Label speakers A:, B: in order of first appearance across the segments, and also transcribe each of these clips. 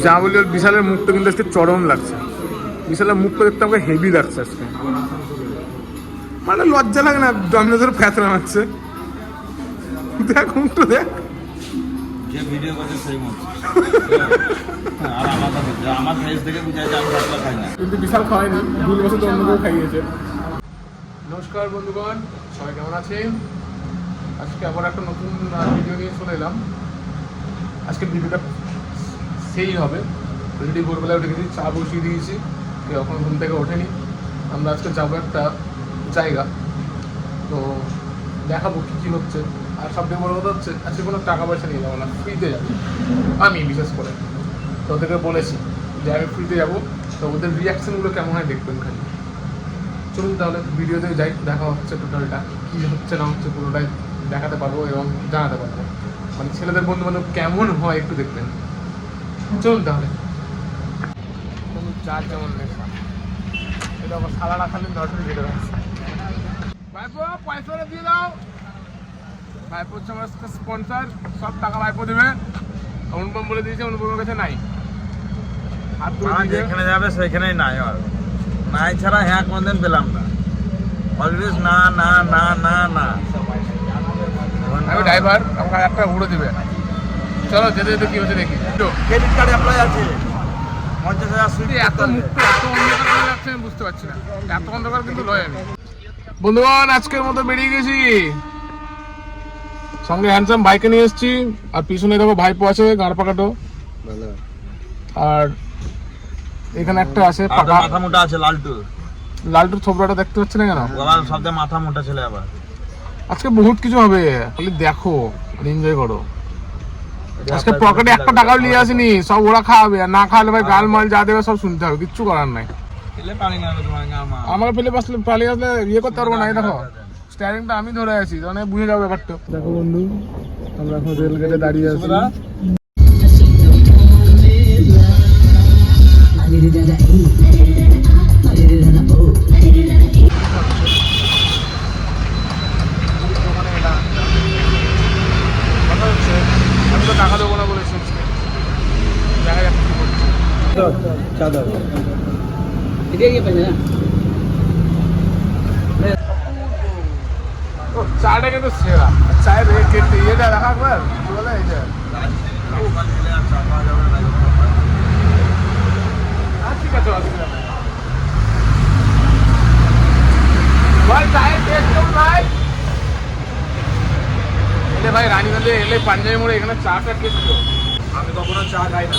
A: যা বলি বিশালের মুখটা কিন্তু আজকে চরম লাগছে। বিশালের মুখটা দেখতে আমাকে হেভি লাগছে আজকে। মানে লজ্জা লাগে না ডমিনোজের ফ্যাতরা মারছে। দেখ মুখটা দেখ।
B: যে ভিডিও করছে সেই মুখ। আর আমার ফেস দেখে বুঝা যায় আমি ভাতলা খাই না।
A: কিন্তু বিশাল খাওয়ায়নি, 2 বছর তো অন্য কেউ খাইয়েছে। নমস্কার বন্ধুগণ, সবাই কেমন আছেন? আজকে আবার একটা নতুন ভিডিও নিয়ে চলে এলাম। আজকের ভিডিওটা সেই হবে। অলরেডি ভোরবেলায় উঠে গেছি, চা বসিয়ে দিয়েছি, এখন ঘুম থেকে ওঠেনি। আমরা আজকে যাবো একটা জায়গা, তো দেখাবো কী কী হচ্ছে। আর সবথেকে বড় কথা হচ্ছে আজকে কোনো টাকা পয়সা নিয়ে যাবো না, ফ্রিতে যাবো আমি, বিশেষ করে। তো ওদেরকে বলেছি যে আমি ফ্রিতে যাবো, তো ওদের রিয়াকশানগুলো কেমন হয় দেখবেন খালি। চলুন তাহলে ভিডিওতে যাই, দেখা হচ্ছে টোটালটা কী হচ্ছে না হচ্ছে পুরোটাই দেখাতে পারবো এবং জানাতে পারবো। মানে ছেলেদের বন্ধু বান্ধব কেমন হয় একটু দেখবেন। চলুন তাহলে। চার যেমন নেশা, এটা আবার সারা রাখালে ধরতে যেতে পারছে। ভাইপো পয়সা দিয়ে দাও। ভাইপো হচ্ছে আমার স্পন্সার, সব টাকা ভাইপো দেবে। অনুপম বলে দিয়েছে, অনুপমের কাছে নাই। আর
B: যেখানে যাবে সেখানেই নাই, আর নাই ছাড়া হ্যাঁ কোনদিন পেলাম না। অলওয়েজ না না না না না।
A: আমি ড্রাইভার, আমাকে একটা ঘুরে দিবে। চলো যেতে যেতে কি হচ্ছে দেখি।
B: ক্রেডিট কার্ড অ্যাপ্লাই আছে 50,000 সুইট।
A: এত মুক্ত এত অন্ধকার হয়ে যাচ্ছে আমি বুঝতে পারছি না। এত অন্ধকার কিন্তু লয় আমি। বন্ধুগণ আজকের মতো বেরিয়ে গেছি, সঙ্গে হ্যান্ডসাম ভাইকে নিয়ে এসেছি। আর পিছনে দেখো ভাইপো আছে গাঁড় পাকাটো। আর এখানে একটা আছে
B: মাথা মোটা আছে লালটু।
A: লালটুর থোবরাটা দেখতে পাচ্ছি না কেন?
B: আবার সবচেয়ে মাথা মোটা ছেলে। আবার
A: আজকে বহুত কিছু হবে, খালি দেখো এনজয় করো। আজকে পকেটে একটা টাকাও নিয়ে আসিনি, সব ওরা খাওয়াবে। আর না খাওয়ালে ভাই গাল মাল যা দেবে সব শুনতে হবে, কিচ্ছু করার নাই। আমাকে পেলে পালিয়ে আসলে ইয়ে করতে পারবো না। দেখো স্টিয়ারিংটা আমি ধরে আছি, মানে বুঝে যাবো ব্যাপারটা। দেখো বন্ধু, আমরা এখন রেল গেটে দাঁড়িয়ে আছি। আমি তো টাকা দেবো না বলেছি, দেখা যাক কি করছি। চাটা কিন্তু সেরা। চায়ের ইয়েটা দেখা একবার কি বলে, এই যে ঠিক আছে, অসুবিধা নাই ভাই। চায়ের টেস্ট কেমন ভাই? এলে ভাই রানীগঞ্জে এলে পাঞ্জাবি মোড়ে এখানে চা টেস্ট তো।
B: আমি কখনো চা খাই না,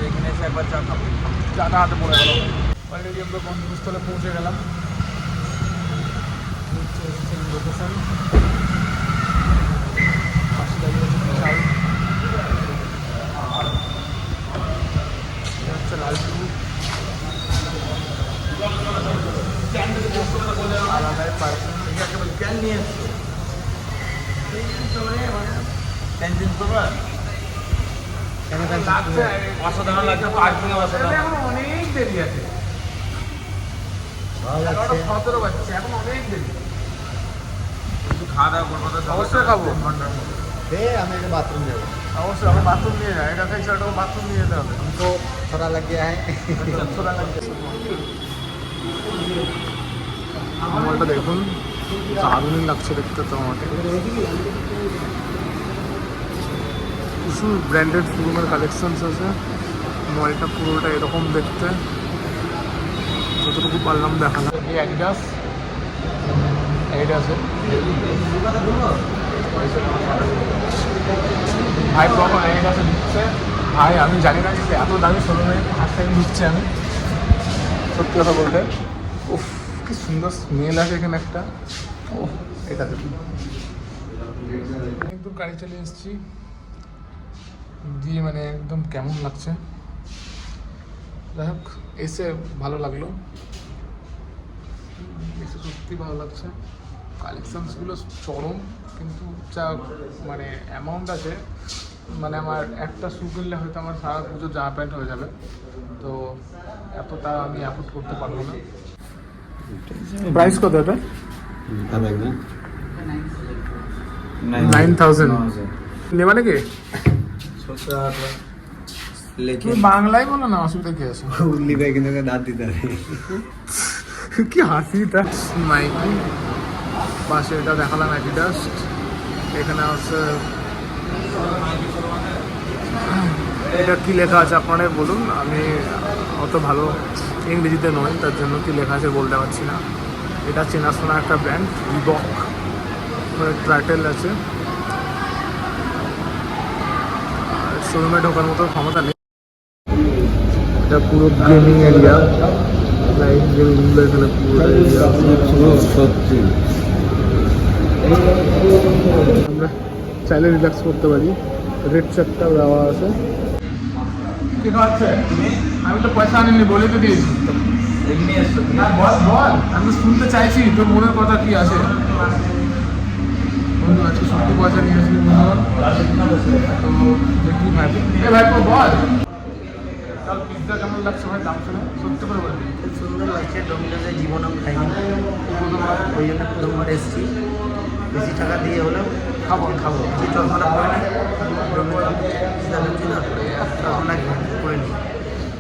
B: এখানে এসে একবার চা খাবো।
A: চাটা হাতে পড়ে গেল। অলরেডি আমরা গন্তব্যস্থলে পৌঁছে গেলাম। লোকেশন পাশে দাঁড়িয়ে আছে বিশাল। হচ্ছে লালটু, আলাদাই পার্সেন।
B: ক্যান নিয়ে এসছো অসাধারণ লাগছে। পার্কিংয়ে অসাধারণ।
A: অনেক দেরি আছে, 17 বাজছে, এখন অনেক দেরি।
B: কিছু খাওয়া দাওয়া করবো তো?
A: অবশ্যই খাবো।
C: আমি একটা बाथरूम जाऊँ।
A: অবশ্যই আমি বাথরুম নিয়ে যাই। এটা থেকে সেটা বাথরুম নিয়ে যেতে হবে।
C: हमको थोड़ा लग गया है।
A: ছোটা লাগছে। মলটা দেখুন, দারুণই লাগছে দেখতে তো আমাকে। প্রচুর ব্র্যান্ডেড শোরুমের কালেকশনস আছে। মলটা পুরোটা এরকম দেখতে, যতটুকু পারলাম দেখালাম। এই অ্যাডিডাস আছে ভাই, কখন অ্যাডিডাসে ঢুকছে ভাই আমি জানি না, কিন্তু এত দামি শোরুমে ফার্স্ট টাইম ঢুকছে আমি, সত্যি কথা বলতে। উফ কি সুন্দর স্মেল আছে এখানে একটা। ও এটা দেখুন, একদম গাড়ি চলে এসেছি দিয়ে, মানে একদম কেমন লাগছে। যাই হোক এসে ভালো লাগলো, এসে সত্যি ভালো লাগছে। কালেকশানসগুলো চরম, কিন্তু যা মানে অ্যামাউন্ট আছে, মানে আমার একটা শু কিনলে হয়তো আমার সারা পুজো জামা প্যান্ট হয়ে যাবে। তো এতটা আমি অ্যাফোর্ড করতে পারবো না। প্রাইস কত এটা?
C: 9,000
A: নেবা নাকি? তুমি বাংলায় বলো না, অসুবিধা কি আছে?
C: উল্লি ভাই কিন্তু দাঁত দিতে হবে।
A: কি হাসিটা! নাইকি পাশে এটা দেখালাম অ্যাডিডাস। এখানে আছে, এটা কি লেখা আছে আপনারা বলুন, আমি অত ভালো ইংরেজিতে নয়, তার জন্য কি লেখা আছে বলতে পারছি না। এটা চেনাশোনা একটা ব্র্যান্ড, রিবক, ট্রাইটেল আছে। শোরুমে ঢোকার মতো ক্ষমতা নেই। এটা পুরো গেমিং এরিয়া, লাইভ গেমিংগুলো এখানে পুরো এরিয়া।
C: সত্যি
A: আমরা চাইলে রিল্যাক্স করতে পারি। রেড চারটা দেওয়া আছে। কি খাচ্ছে? আমি তো পয়সা আনিনি, বলে তো দিয়েছি। না বল বল, আমি তো শুনতে চাইছি তোর মনের কথা কি আছে। বন্ধু আজকে সত্যি পয়সা নিয়ে আসবি বন্ধুগণ, তো দেখি ভাই। এ ভাই বল, কাল পিৎজা কেমন লাগছে ভাই? দাম শুনে সত্যি করে বলবি।
D: খুব সুন্দর লাগছে। ডোমিনোজের জীবনেও খাইনি, ওই জন্য প্রথমবার এসেছি। বেশি টাকা দিয়ে হলেও খাবো কিছু চলফানা করে নিই। ডোমিনো জানাচ্ছি না, চলফানা করে নিই।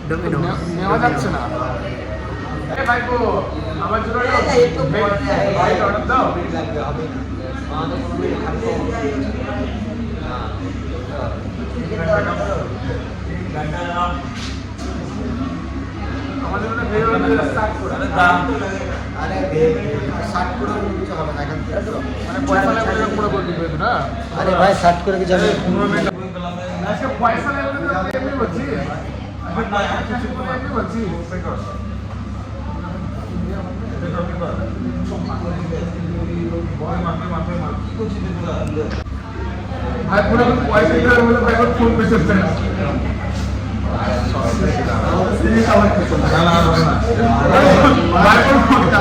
D: ডোমিনো
A: নেওয়া যাচ্ছে না। এ ভাইপো, আমার জন্য অর্ডার দাও। আমাদের জন্য ভেজ অর্ডার স্টার্ট করে
C: আরে 60 করে কিছু হবে না এখান থেকে।
A: মানে পয়সা লাগবে পুরো বলবি না।
C: আরে ভাই 60 করে কিছু হবে।
A: 15 মিনিট আজকে পয়সা লাগবে তো আমি এমনি বলছি। এমনি বলছি। ভাই পুরো পয়সা দিতে হবে বলে ভাই ফোন পে করতে না। ভাই ফোন করতে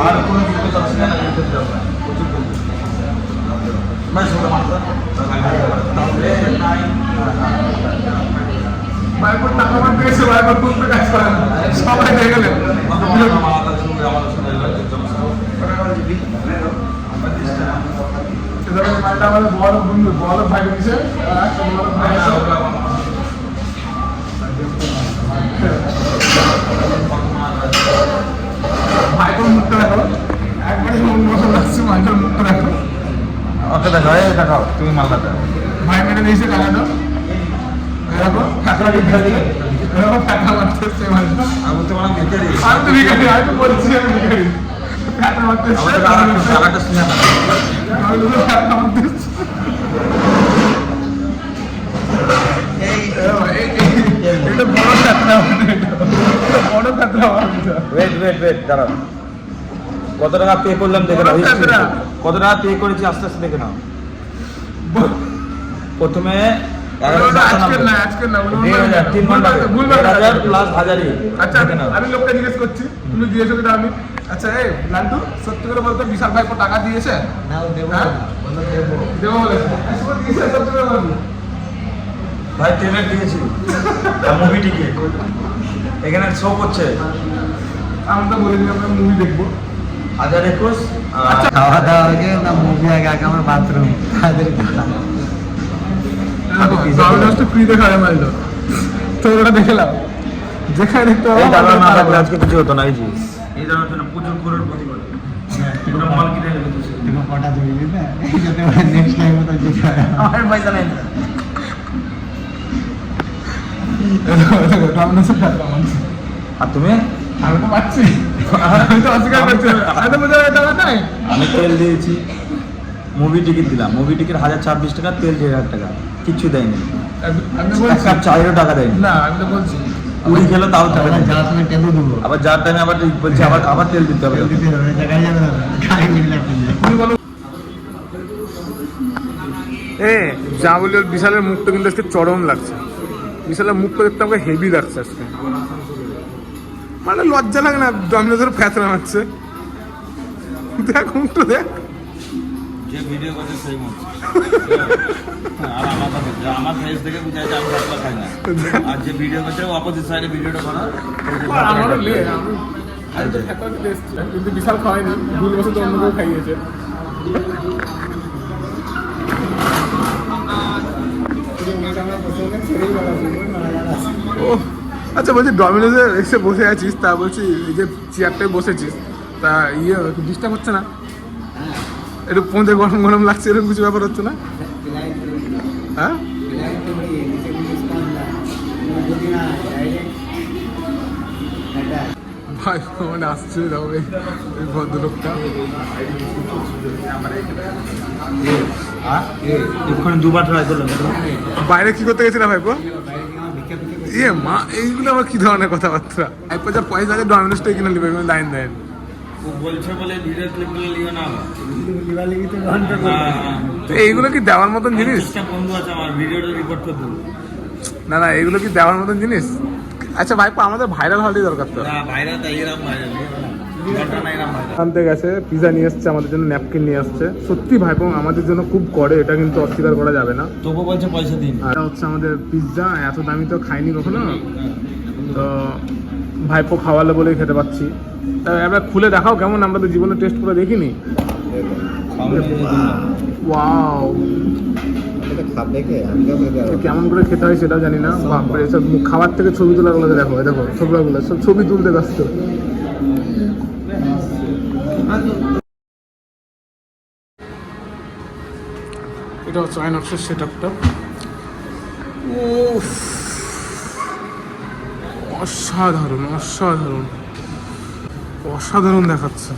B: আর কোনো যুক্ত চাচ্ছে না,
A: ভাইপোর টাকা আমার পেয়েছে, ভাইপোর ফোন পে কাজ করে না, সবাই হয়ে গেলেন। আমাদের বড় বন্ধু, বড় ভাই দিয়েছে, বড় ভাই আছে। ভাইপোর মুখটা দেখো, একবারে মন মতো লাগছে। ভাইপোর মুখটা দেখো।
B: ওকে দেখাও, এই দেখাও তুমি মালটা দাও।
A: ভাই মেরে দিয়েছে টাকাটা। দেখো টাকা দিতে দেখো, টাকা মারতেছে ভাই।
B: আমি তো মানে ভিখারি।
A: আমি তো ভিখারি, আমি তো বলছি আমি ভিখারি। টাকা মারতেছে,
B: আমাদের টাকাটা শুনে না।
A: আমি তো টাকা মারতেছে। এটা বড় কাতরা, বড় কাতরা।
B: ওয়েট দাঁড়াও। কত টাকা পে করলাম দেখে নাও। কত টাকা পে করেছি আস্তে আস্তে দেখে নাও। প্রথমে
A: আজকের না, আজকের না,
B: 3 ঘন্টা
A: ভুলভাল
B: 1000 প্লাস হাজারি।
A: আচ্ছা আমি লোককে জিজ্ঞেস করছি, তুমি দিয়েছো কিনা? আমি আচ্ছা এই লান্টু সত্যি করে বলতো বিশাল ভাইপো টাকা দিয়েছে?
C: না ও দেবো
A: হ্যাঁ?
C: না, বলো দেবো।
A: দেবো বলেছে। দিয়েছে সত্যি করে বলবি?
B: ভাই ট্রেনের দিয়েছি, মুভি টিকিট এখানে শো করছে
A: আমি তো বলে দিলাম মুভি দেখবো।
B: 1021।
C: খাওয়া দাওয়া হয়েছে না, মুভি আগে আগে আমার বাথরুম তাদের
A: ফ্রিতে খাওয়া মারলো, তো ওটা দেখে নাও, যেখানে দেখতে
B: এই দাদা না
A: পাবো।
B: থাকলে আজকে কিছু হতো না। এই যে এই দাদার জন্য প্রচুর করোড় প্রতি করে পুরো মাল কিনে নেবে তো।
C: তুমি কটা ধরে দিবে যাতে নেক্সট টাইম তো যেতে হয়।
D: আমার পয়সা নেই।
B: আর তুমি?
A: আমি তো পাচ্ছি, আমি তো অস্বীকার করছি না। আমি তো বুঝে টাকা নাই।
B: আমি তেল দিয়েছি, মুভি টিকিট দিলাম। মুভি টিকিট 1026 টাকা, তেল 1000 টাকা, কিচ্ছু দেয়নি।
A: আমি
B: এক
A: বলছি
B: কাপ চায়েরও টাকা দেয়নি।
A: না, আমি তো বলছি
B: উড়ি খেলো তাও টাকা দেয়নি।
C: যাওয়ার সময় টেবু দেবো,
B: আবার যার টাইমে আবার বলছি আবার তেল দিতে হবে।
C: দিতে হবে, জায়গায় যাবে না, গাড়ি মিলে
A: তুমি বলো। যা বলি বিশালের মুখটা কিন্তু আজকে চরম লাগছে। বিশালের মুখটা দেখতে আমাকে হেভি লাগছে আজকে। মানে লজ্জা লাগে না? ডমিনোজের ফ্যাতরা মারছে, দেখ মুখটা দেখ।
B: যে ভিডিও করছে সেই মত। আর আমার ফেস দেখে বুঝা যায় আমি ভাতটা খাই না। আর যে ভিডিও করছে অপোজিট সাইডে ভিডিওটা করা।
A: আমারও লে, আমি তো ফ্যাতরা দিতে এসেছিলাম, কিন্তু বিশাল খাওয়াইনি, ভুল বছর অন্য কেউ খাইয়েছে। আচ্ছা বলছি ডমিনোজে এসে বসে আছিস, তা বলছি এই যে চেয়ারটায় বসেছিস, তা ইয়ে ডিস্টার্ব হচ্ছে না? একটু পৌঁছে গরম গরম লাগছে, এরকম কিছু ব্যাপার হচ্ছে না? হ্যাঁ ভাই মানে আসছে দেখো এই ভদ্রলোকটা।
B: এক্ষুনি দুবার ট্রাই করলাম।
A: বাইরে কি করতে গেছিলাম ভাইপো? ইয়ে মা, এইগুলো আবার কি ধরনের কথাবার্তা? ভাইপো যা পয়সা আছে ডমিনোজটাই কিনে নেবে, লাইন দেন।
B: ও বলছে বলে ভিডিও ক্লিপগুলো লিও না।
A: তো এইগুলো কি দেওয়ার মতন জিনিস?
B: বন্ধু আছে আমার, ভিডিওটা রেকর্ড করে দেবো।
A: না না, এগুলো কি দেওয়ার মতন জিনিস? আচ্ছা ভাইপো আমাদের ভাইরাল হওয়ারই দরকার তো।
B: না ভাইরাল তাই এরকম ভাইরাল
A: আনতে গেছে, পিজা নিয়ে এসছে, আমাদের জন্য ন্যাপকিন নিয়ে আসছে। সত্যি ভাইপো আমাদের জন্য খুব করে, এটা কিন্তু অস্বীকার করা যাবে না।
B: তবু বলছে পয়সা দিন।
A: আর এটা হচ্ছে আমাদের পিৎজা, এত দামি তো খাইনি কখনো, তো ভাইপো খাওয়ালে বলেই খেতে পাচ্ছি। তা এবার খুলে দেখাও কেমন, আমরা তো জীবনে টেস্ট করে দেখিনি। ওয়াও, কেমন করে খেতে হয় সেটাও জানি না। বাপরে, সব খাবার থেকে ছবি তোলাগুলো দেখো, দেখো ছবিগুলো সব ছবি তুলতে ব্যস্ত। এটা হচ্ছে আইনক্সের সেট আপটা। অসাধারণ অসাধারণ অসাধারণ দেখাচ্ছে,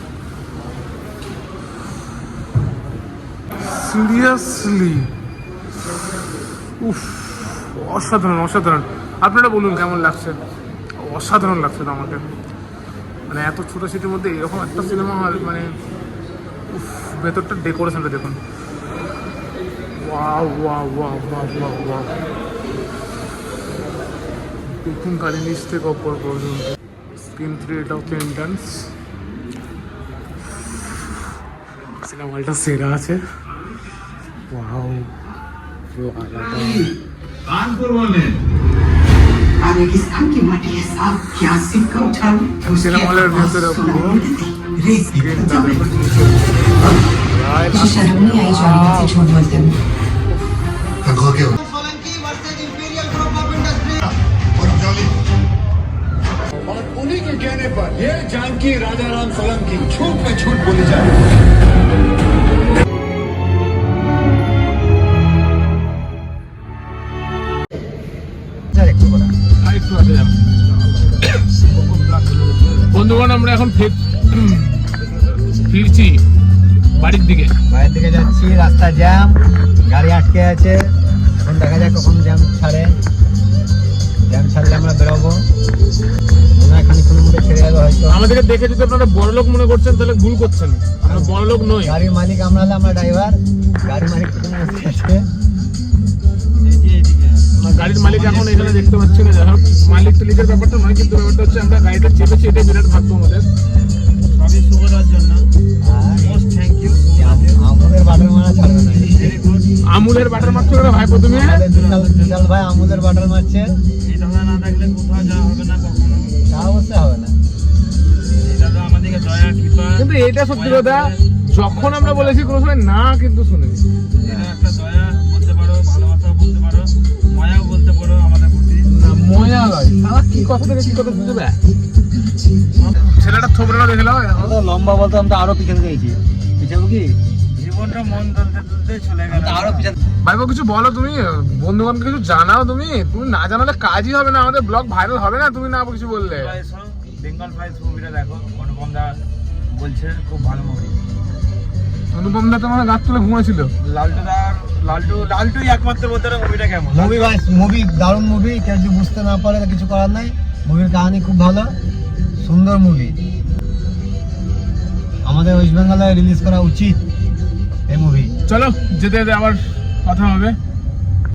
A: সিরিয়াসলি। উফ, অসাধারণ অসাধারণ। আপনারা বলুন কেমন লাগছে? অসাধারণ লাগছে তো আমাকে, মানে এত ছোটো সিটির মধ্যে এরকম একটা সিনেমা হল, মানে উফ, ভেতরটা ডেকোরেশনটা দেখুন। Wow wow wow wow wow wow, দেখুন খালি নিচ থেকে ওপর পর্যন্ত। স্ক্রিন 3, এটা হচ্ছে এন্ট্রান্স। সিনেমা হলটা সেরা আছে। ওয়াও,
E: कानपुर वाले रेगिस्तान की माटी है साहब, यहाँ सिक्का उठाओ
A: সিনেমা হলের ভেতরে পুরো
E: शर्म नहीं आई जाने से झूठ बोलते हैं।
C: Solanki versus imperial group of industry.
F: और उन्हीं के कहने पर ये जानकी राजा राम सोलंकी झूठ में झूठ बोली जाती है।
A: বন্ধুগণ, আমরা এখন ফিরছি বাড়ির দিকে।
D: বাইরের দিকে যাচ্ছি, রাস্তা জ্যাম, গাড়ি আটকে আছে। এখন দেখা যাক কখন জ্যাম ছাড়ে। জ্যাম ছাড়লে আমরা বেরোবো, মনে হয় খানিকক্ষণের মধ্যে ছেড়ে যাবে হয়তো।
A: আমাদেরকে দেখে যদি আপনারা বড়লোক মনে করছেন তাহলে ভুল করছেন, আমরা বড়লোক নই।
D: গাড়ির মালিক আমরা হলে আমরা ড্রাইভার, গাড়ির মালিক কোথায় বসে আছে?
A: গাড়ির মালিক এখন এখানে দেখতে পাচ্ছি না। যাই হোক, মালিক টালিকের ব্যাপারটা নয়, কিন্তু ব্যাপারটা হচ্ছে আমরা গাড়িটা চেপেছি, এটাই বিরাট ভাগ্য আমাদের।
B: সবই সুবিধার জন্য মোস্ট থ্যাংক ইউ।
D: আমুলের বাটার মারা ছাড়বে না।
A: আমুলের বাটার মারছো না ভাই প্রথমে?
D: আমাদের বিশাল ভাই আমুলের বাটার মারছে।
B: এই টাকা না থাকলে কোথাও যাওয়া হবে না কখনো।
D: তা অবশ্যই হবে না।
B: এটা তো আমাদেরকে দয়া কৃপা।
A: কিন্তু এটা সত্যি কথা, যখন আমরা বলেছি কোনো সময় না কিন্তু শুনেনি।
B: এটা একটা দয়া বলতে পারো, ভালোবাসা বলতে পারো, মায়াও বলতে পারো আমাদের প্রতি।
A: না মজা নয়, সারা কি কথা থেকে কি কথা বুঝতে পারে। ছেলেটা থোবড়া দেখলাম,
D: লম্বা বলতে আমরা আরো পিছনে গেছি। পিছাবো কি?
B: জীবনটা মন তুলতে তুলতে চলে গেল।
D: আরো পিছনে
A: ভাইবো কিছু বলো, তুমি বন্ধুবান্ধব কিছু জানাও। তুমি না জানালে কাজই হবে না, আমাদের ব্লগ ভাইরাল হবে না তুমি না কিছু বললে।
B: বেঙ্গল ফাইলস মুভিটা দেখো, অনুপম দা বলছে খুব ভালো মুভি।
A: অনুপম দা তোমার গাছ তুলে ঘুমাচ্ছিল।
B: লালটুই একমাত্র বলতে পারে মুভিটা কেমন।
D: মুভি দারুণ মুভি, কেউ যদি বুঝতে না পারে কিছু করার নাই। মুভির কাহিনী খুব ভালো, সুন্দর মুভি। আমাদের ওয়েস্ট বেঙ্গলে রিলিজ করা উচিত এই মুভি।
A: চলো যেতে যেতে আবার কথা হবে।